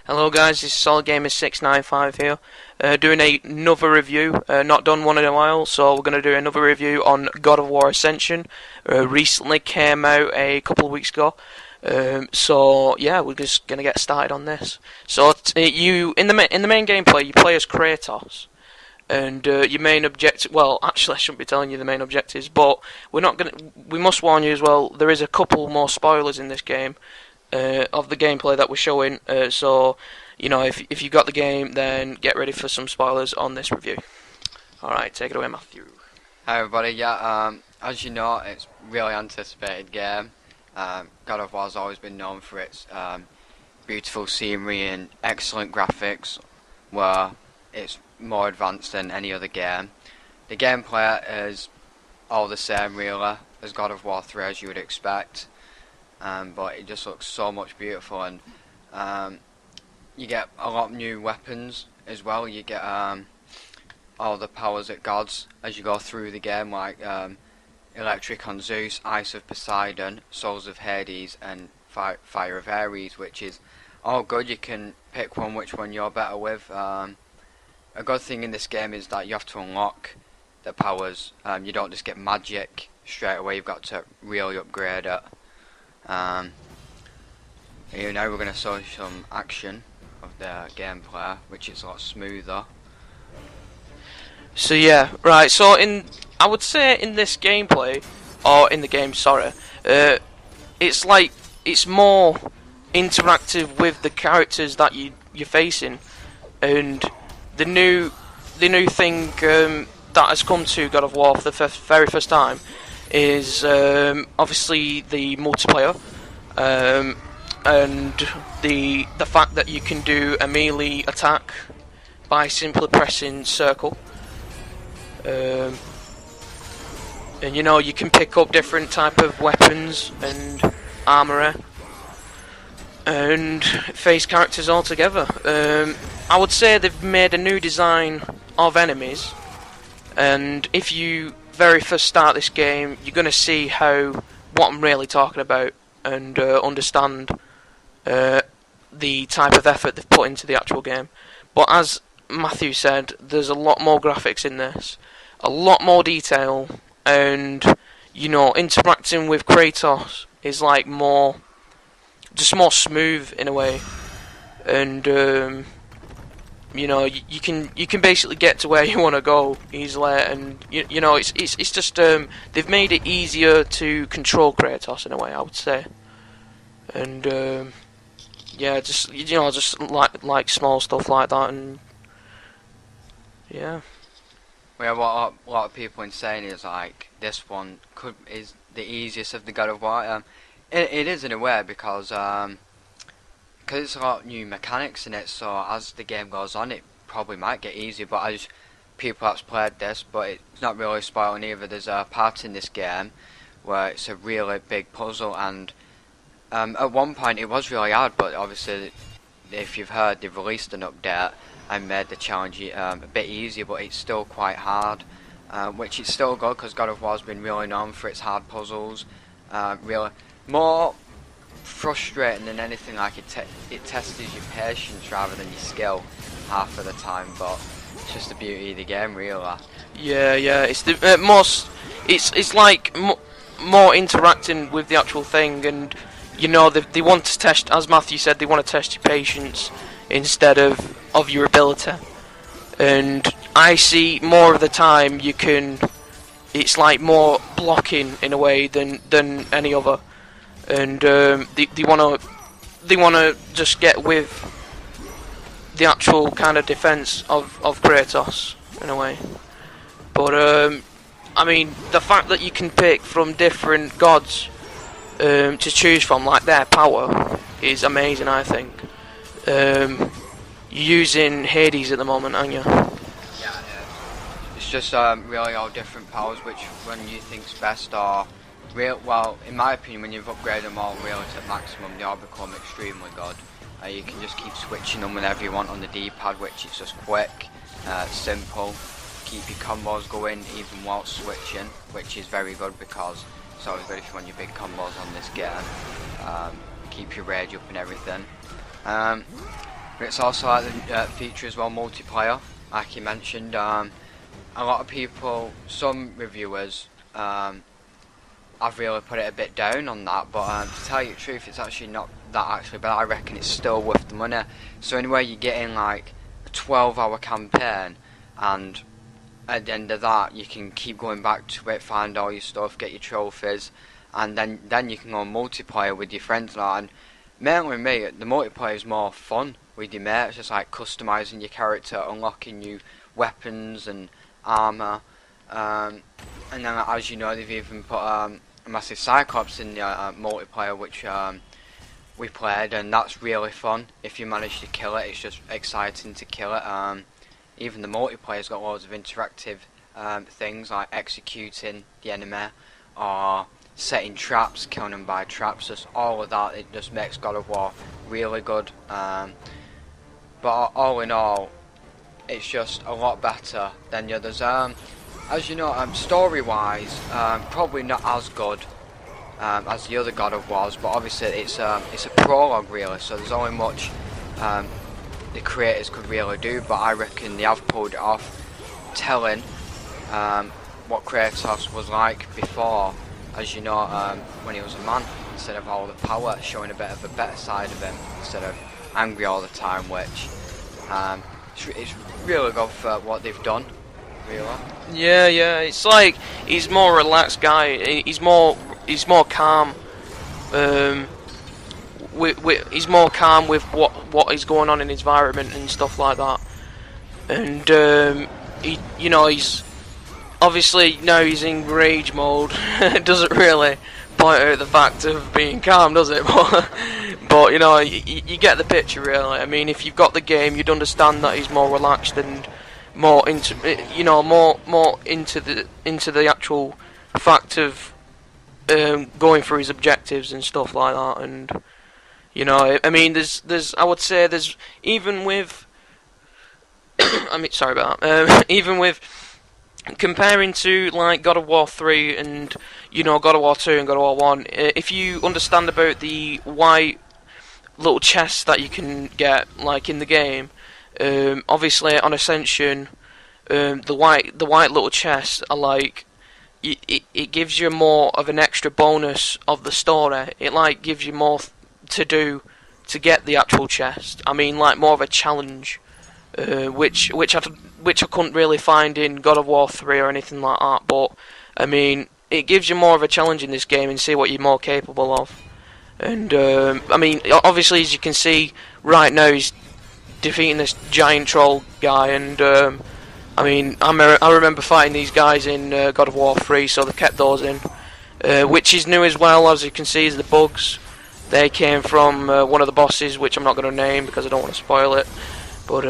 Hello guys, this is SolidGamers695 here, doing another review, not done one in a while, so we're going to do another review on God of War Ascension. Recently came out a couple of weeks ago, so yeah, we're just going to get started on this. So you in the main gameplay, you play as Kratos, and your main objective, well, actually I shouldn't be telling you the main objectives, but we must warn you as well, there is a couple more spoilers in this game. Of the gameplay that we're showing, so you know, if you got the game, then get ready for some spoilers on this review. Alright, take it away, Matthew. Hi everybody, as you know, it's a really anticipated game. God of War has always been known for its beautiful scenery and excellent graphics, where it's more advanced than any other game. The gameplay is all the same really as God of War 3, as you would expect. But it just looks so much beautiful, and you get a lot of new weapons as well. You get all the powers of gods as you go through the game, like Electric on Zeus, Ice of Poseidon, Souls of Hades, and Fire of Ares, which is all good. You can pick which one you're better with. A good thing in this game is that you have to unlock the powers. You don't just get magic straight away, you've got to really upgrade it. Here now we're going to show some action of the gameplay, which is a lot smoother. So yeah, right, so I would say in this gameplay, or in the game, sorry, it's more interactive with the characters that you're facing, and the new thing that has come to God of War for the very first time is obviously the multiplayer, and the fact that you can do a melee attack by simply pressing circle, and you know, you can pick up different type of weapons and armor and face characters altogether. I would say they've made a new design of enemies, and if you very first start this game, you're going to see what I'm really talking about, and understand the type of effort they've put into the actual game. But as Matthew said, there's a lot more graphics in this, a lot more detail, and you know, interacting with Kratos is like more smooth in a way, and you know, you can basically get to where you want to go easily, and you know, it's just they've made it easier to control Kratos in a way, I would say, and yeah, just like small stuff like that, and yeah. Well, what a lot of people are saying is like this one is the easiest of the God of War. It is in a way because it's a lot of new mechanics in it, so as the game goes on it probably might get easier, but as people that's played this, but it's not really spoiling either, there's a part in this game where it's a really big puzzle, and at one point it was really hard, but obviously, if you've heard, they've released an update and made the challenge a bit easier, but it's still quite hard, which is still good because God of War has been really known for its hard puzzles, really more frustrating than anything. Like it tests your patience rather than your skill half of the time, but it's just the beauty of the game, really. Yeah, it's the most. It's like more interacting with the actual thing, and you know, they want to test, as Matthew said, they want to test your patience instead of your ability. And I see more of the time it's like more blocking in a way than any other. And they wanna just get with the actual kind of defense of Kratos in a way. But I mean, the fact that you can pick from different gods to choose from, like their power, is amazing, I think. You're using Hades at the moment, aren't you? Yeah, it's just really all different powers, which one you think's best, or well, in my opinion, when you've upgraded them all really to maximum, they all become extremely good. You can just keep switching them whenever you want on the D-pad, which is just quick, simple. Keep your combos going even while switching, which is very good because it's always good if you want your big combos on this game. Keep your rage up and everything. but it's also like the feature as well, multiplayer, like you mentioned. A lot of people, some reviewers, I've really put it a bit down on that, but to tell you the truth, it's actually not that actually bad. I reckon it's still worth the money. So anyway, you're getting like a 12-hour campaign, and at the end of that, you can keep going back to it, find all your stuff, get your trophies, and then you can go on multiplayer with your friends now. And mainly with me, the multiplayer is more fun with your mates, just like customising your character, unlocking new weapons and armour. And then, as you know, they've even put a massive Cyclops in the multiplayer, which we played, and that's really fun. If you manage to kill it, it's just exciting to kill it. Even the multiplayer's got loads of interactive things, like executing the enemy, or setting traps, killing them by traps. Just all of that, it just makes God of War really good. But all in all, it's just a lot better than the others. As you know, story-wise, probably not as good as the other God of Wars, but obviously it's a prologue really, so there's only much the creators could really do. But I reckon they have pulled it off, telling what Kratos was like before, as you know, when he was a man instead of all the power, showing a bit of a better side of him instead of angry all the time, which it's really good for what they've done. Really? Yeah, it's like he's more relaxed guy. He's more calm. He's more calm with what is going on in his environment and stuff like that. And he's obviously now he's in rage mode. It doesn't really point out the fact of being calm, does it? But you get the picture really. I mean, if you've got the game, you'd understand that he's more relaxed and more into more into the actual fact of going through his objectives and stuff like that. And I mean, there's I would say there's even with I mean, sorry about that. Even with comparing to like God of War 3 and God of War 2 and God of War 1, if you understand about the white little chests that you can get like in the game. Obviously on Ascension, the white little chests are like it gives you more of an extra bonus of the story. It like gives you more to do to get the actual chest. I mean, like more of a challenge, which I couldn't really find in God of War 3 or anything like that. But I mean, it gives you more of a challenge in this game and see what you're more capable of. And I mean, obviously as you can see right now, he's defeating this giant troll guy, and I mean, I remember fighting these guys in God of War 3, so they kept those in, which is new as well. As you can see, is the bugs. They came from one of the bosses, which I'm not going to name because I don't want to spoil it. But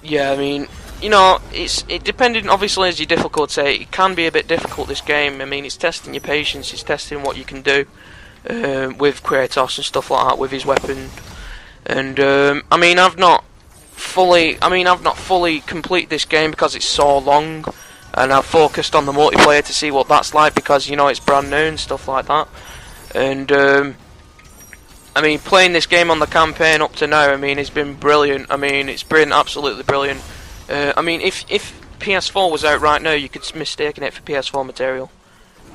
yeah, I mean, it's depending obviously as your difficulty. It can be a bit difficult, this game. I mean, it's testing your patience, it's testing what you can do with Kratos and stuff like that with his weapon. And I mean, I've not fully completed this game because it's so long, and I've focused on the multiplayer to see what that's like because it's brand new and stuff like that. And I mean, playing this game on the campaign up to now, I mean, it's been brilliant. I mean, it's been absolutely brilliant. I mean, if PS4 was out right now, you could mistaken it for PS4 material,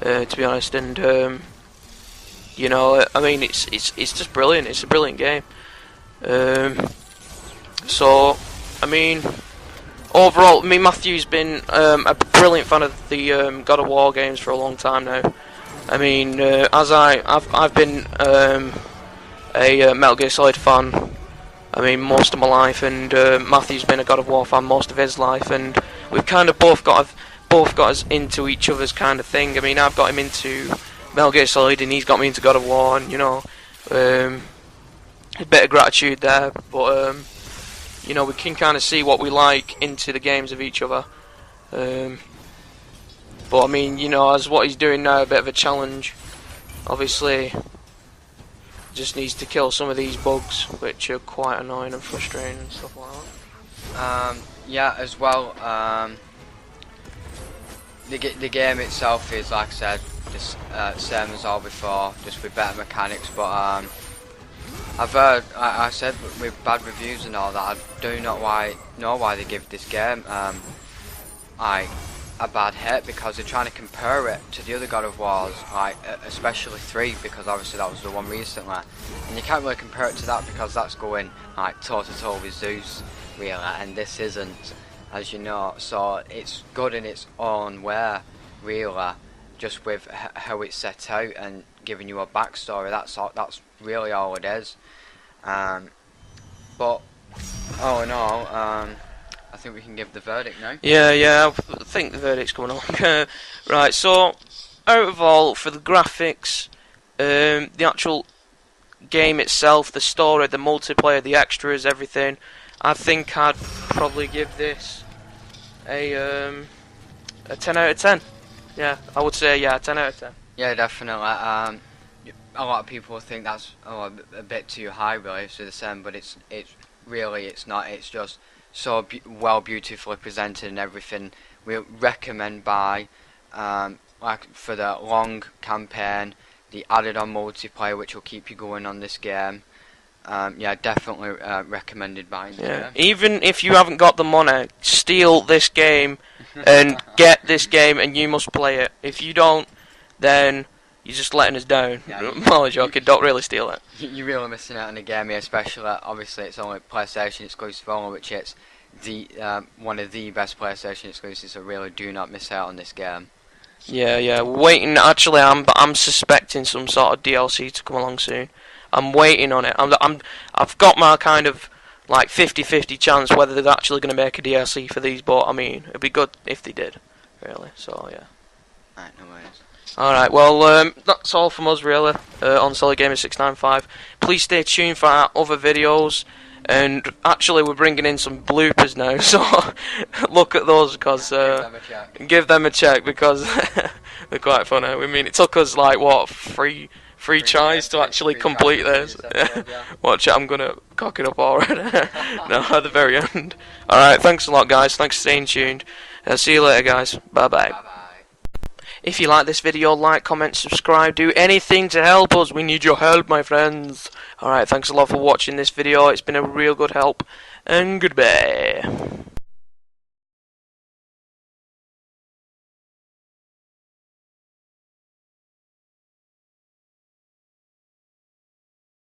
to be honest. And I mean, it's just brilliant. It's a brilliant game. So, I mean, overall, Matthew's been a brilliant fan of the God of War games for a long time now. I mean, as I've been a Metal Gear Solid fan, I mean, most of my life, and Matthew's been a God of War fan most of his life, and we've kind of both got us into each other's kind of thing. I mean, I've got him into Metal Gear Solid, and he's got me into God of War, and a bit of gratitude there, but we can kind of see what we like into the games of each other. But I mean, as what he's doing now, a bit of a challenge. Obviously, just needs to kill some of these bugs, which are quite annoying and frustrating and stuff like that. Yeah, as well. The game itself is, like I said, just same as all before, just with better mechanics. But I've heard, I said with bad reviews and all that, I do not know why they give this game like a bad hit, because they're trying to compare it to the other God of Wars, like especially 3, because obviously that was the one recently, and you can't really compare it to that because that's going like toe to toe with Zeus, really, and this isn't, as you know. So it's good in its own way, really, just with how it's set out and giving you a backstory. That's really all it is. But all in all, I think we can give the verdict now. Yeah, I think the verdict's coming on. Right, so out of all, for the graphics, the actual game itself, the story, the multiplayer, the extras, everything, I think I'd probably give this a 10 out of 10. Yeah, I would say 10 out of 10. Yeah, definitely. A lot of people think that's a bit too high, really, to the same, but it's really not. It's just so beautifully presented and everything. We recommend buy, like for the long campaign, the added-on multiplayer, which will keep you going on this game. Yeah, definitely recommended buying. Yeah, even if you haven't got the money, steal this game and get this game, and you must play it. If you don't, then you're just letting us down. Yeah, I'm joking, don't really steal it. You're really missing out on the game here, especially, obviously it's only PlayStation exclusive only, which is the one of the best PlayStation exclusives, so really do not miss out on this game. Yeah, waiting, actually I'm suspecting some sort of DLC to come along soon. I'm waiting on it. I've got my kind of like 50-50 chance whether they're actually going to make a DLC for these, but I mean, it'd be good if they did, really, so yeah. Right, no worries. Alright, well, that's all from us, really, on SolidGamers695. Please stay tuned for our other videos, and actually we're bringing in some bloopers now, so look at those, because give them a check, because they're quite funny. I mean, it took us, like, what, three tries to actually complete this. Watch it, I'm going to cock it up already. No, at the very end. Alright, thanks a lot, guys. Thanks for staying tuned. See you later, guys. Bye-bye. If you like this video, like, comment, subscribe, do anything to help us. We need your help, my friends. Alright, thanks a lot for watching this video. It's been a real good help. And goodbye.